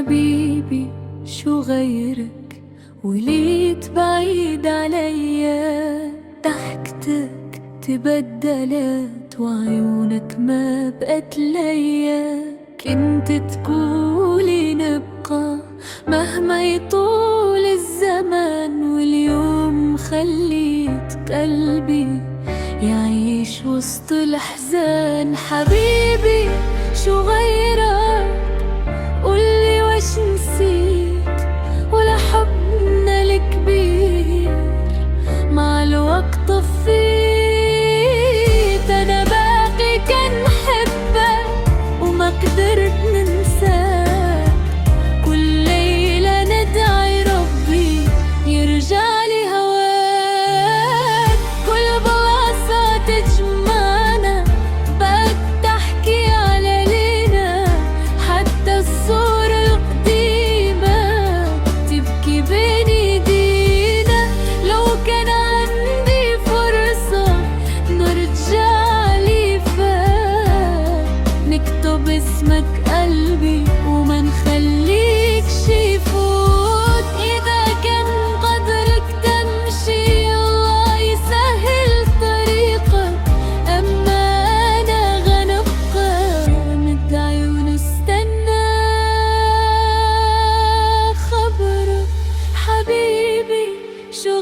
حبيبي شو غيرك وليت بعيد عليا، ضحكتك تبدلت وعيونك ما بقت ليا. كنت تقولي نبقى مهما يطول الزمن، واليوم خليت قلبي يعيش وسط الأحزان. حبيبي شو غيرك قولي وش نسيت، ولا حبنا الكبير مع الوقت طفيت. أنا باقي كان حبك وما قدرت ننساك، كل ليلة ندعي ربي يرجعلي هواك. كل بلاصة تجمعنا بقت تحكي على لينا، حتى الصورة القديمة تبكي بين ايدينا. لو كان عندي فرصة نرجع لي فات، نكتب اسمك قلبي وما نخليكش يفوت. إذا كان قدرك تمشي الله يسهل طريقك، أما أنا غنبقى ندعي ونستنى خبرك. حبيبي شو